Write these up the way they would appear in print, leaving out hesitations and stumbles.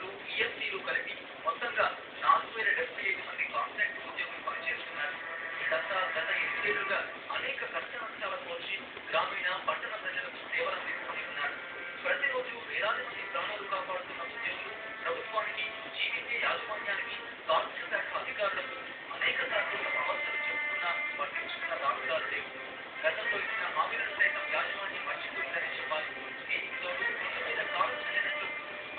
కాంట్రాక్టర్లు, ఈఎస్సీలు కలిపి మొత్తంగా 4075 మంది కాంట్రాక్ట్ ఉద్యోగులు పనిచేస్తున్నారు. వీళ్ళంతా గత 8 ఏళ్లుగా అనేక కష్ట నష్టాలకు వచ్చి గ్రామీణ, పట్టణ ప్రజలకు సేవలు అందిస్తూనే ఉన్నారు. ప్రతిరోజు వేలాది మంది ప్రాణాలు కాపాడుతున్న ఉద్యోగులు ప్రభుత్వానికి, జీవీకే యాజమాన్యానికి, కార్మిక శాఖ అధికారులకు అనేక సార్లు సమస్యలు చెప్పుకున్నా పట్టించుకున్న దాఖలాలు లేవు. గతంలో ఇచ్చిన హామీలను సైతం యాజమాన్యం మర్చిపోయిందని చెప్పాలి. దీనికి తోడు రోడ్డు మీద కాలు చెల్లినట్లు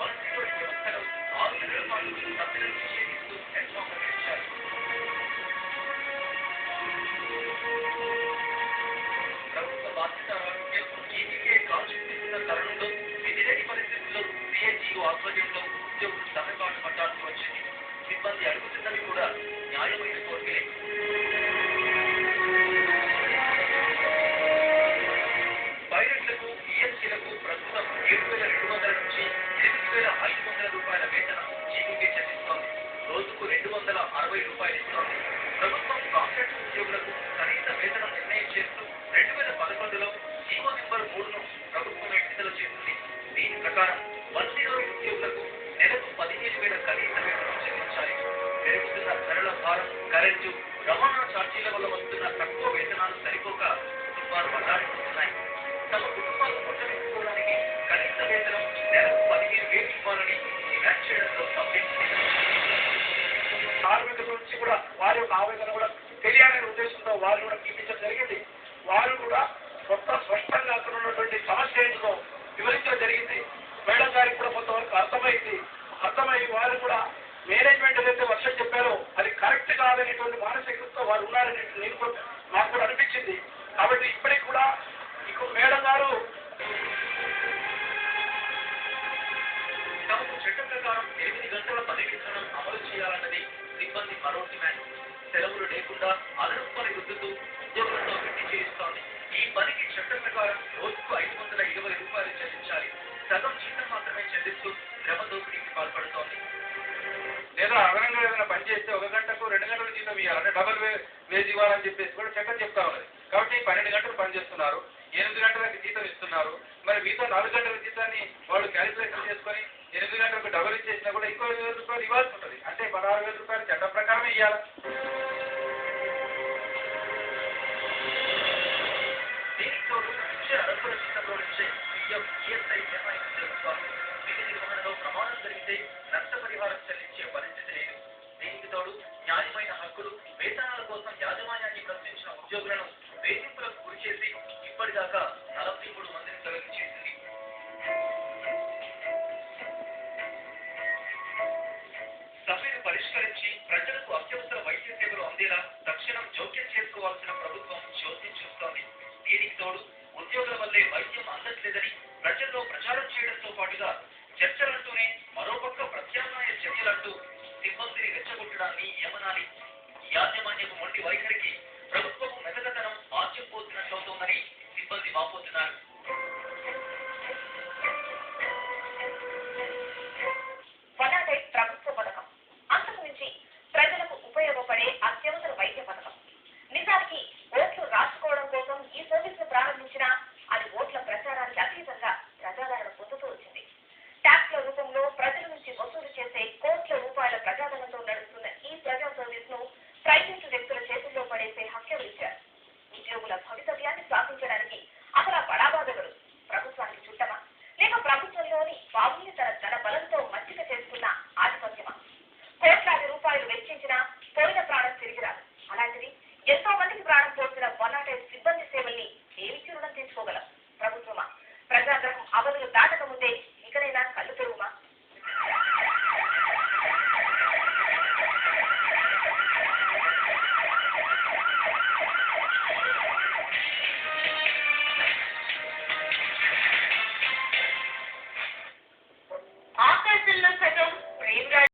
వలసలోని వ్యవస్థలో 6 నెలల పాటు సభ్యులను నిషేధిస్తూ హెడ్ఫామ్లు ఇచ్చారు. ప్రభుత్వ బాధ్యత జీవీకే కాలు చూపిస్తున్న తరుణంలో విధిలేని పరిస్థితుల్లో సిఐటియు ఆధ్వర్యంలో ఉద్యోగులు సమ్మెబాటు పట్టాల్సి వచ్చింది. సిబ్బంది అడుగుతున్నవి కూడా న్యాయమైన కోరికలే. పైలట్లకు, ఈఎస్సీలకు ప్రస్తుతం 7,200 నుంచి 8,500 రూపాయల వేతనం జీవీకే చెల్లిస్తోంది. రోజుకు 260 రూపాయలు ఇస్తోంది. ప్రభుత్వం కాంట్రాక్ట్ ఉద్యోగులకు కనీస వేతనం నిర్ణయం చేస్తూ 2011లో జీవో నెంబర్ 3ను ప్రభుత్వమే విడుదల చేసింది. దీని ప్రకారం వలసలోని ఉద్యోగులకు నెలకు 15,000 కనీస వేతనం చెల్లించాలి. పెరుగుతున్న ధరల భారం, కరెంటు, రవాణా ఛార్జీల వల్ల వస్తున్న తక్కువ వేతనాలు సరిపోక కుటుంబాలు బజారుతున్నాయి. తమ కుటుంబాలు పొట్టబెట్టుకోవడానికి కనీస వేతనం నెలకు 15,000 ఇవ్వాలని డిమాండ్ చేయడంలో తప్పేం లేదు. కార్మికుల నుంచి కూడా వారి యొక్క ఆవేదన కూడా తెలియాలనే ఉద్దేశంతో వారు కూడా చూపించడం జరిగింది. వారు కూడా కొత్త స్పష్టంగా అక్కడ ఉన్నటువంటి సమస్య ఏంటో వివరించడం జరిగింది. మేడం గారికి కూడా కొంతవరకు అర్థమై వారు కూడా మేనేజ్మెంట్ ఏదైతే వర్షం చెప్పారో అది కరెక్ట్ కాదనేటువంటి మానసికతతో వారు ఉన్నారని నాకు కూడా అనిపించింది. కాబట్టి ఇప్పటికి కూడా ఇప్పుడు మేడం గారు తమకు చట్టం ప్రకారం 8 గంటల పని విధానం అమలు చేయాలన్నది సిబ్బంది మరో డిమాండ్. సెలవులు లేకుండా అదనపు పని రుద్దుతూ ఉద్యోగులతో పెట్టి చేయిస్తోంది. ఈ పనికి చట్టం ప్రకారం రోజుకు 520 రూపాయలు చెల్లించాలి. సగం జీతం మాత్రమే చెల్లిస్తూ శ్రమ దోపిడీకి పాల్పడుతోంది. లేదా అదనంగా ఏదైనా పని చేస్తే 1 గంటకు 2 గంటల జీతం ఇవ్వాలంటే డబుల్ వేజ్ ఇవ్వాలని చెప్పేసి కూడా చట్టం చెప్తా ఉన్నది. కాబట్టి 12 గంటలు పనిచేస్తున్నారు, 8 గంటలకు జీతం ఇస్తున్నారు. మరి మిగతా 4 గంటల జీతాన్ని వాళ్ళు క్యాలిక్యులేషన్ చేసుకొని 8 గంటలకు డబుల్ ఇచ్చేసినా కూడా ఇంకో 5,000 రూపాయలు ఇవ్వాల్సి ఉంటుంది. అంటే 16,000 రూపాయలు చట్టం ప్రకారమే ఇవ్వాలి. దీనికి తోడు ఇచ్చే అరకుల జీతంలో నుంచే పిఎఫ్, ఈఎస్ఐ మినహాయింపు జరుగుతోంది. విధి నిర్వహణలో ప్రమాదం జరిగితే నష్టపరిహారం చెల్లించే పరిస్థితి లేదు. దీనికి తోడు న్యాయమైన హక్కులు, వేతనాల కోసం యాజమాన్యాన్ని ప్రశ్నించిన ఉద్యోగులను వేధింపులకు గురి చేసి ఇప్పటిదాకా 43 మందిని తొలగి చేసింది. సమ్మెను పరిష్కరించి ప్రజలకు అత్యవసర వైద్య సేవలు అందేలా తక్షణం జోక్యం చేసుకోవాల్సిన ప్రభుత్వం చోద్యం చూస్తోంది. దీనికి తోడు ఉద్యోగుల వల్లే వైద్యం అందట్లేదని ప్రజల్లో ప్రచారం చేయడంతో పాటుగా చర్చలంటూనే మరోపక్క ప్రత్యామ్నాయ చర్యలంటూ సిబ్బందిని రెచ్చగొట్టడాన్ని ఏమనాలి? యాజమాన్యపు మొండి వైఖరికి ప్రభుత్వము మెతకతనం ఆశ్చర్యపోతున్నట్లవుతోందని సిబ్బంది వాపోతున్నారు.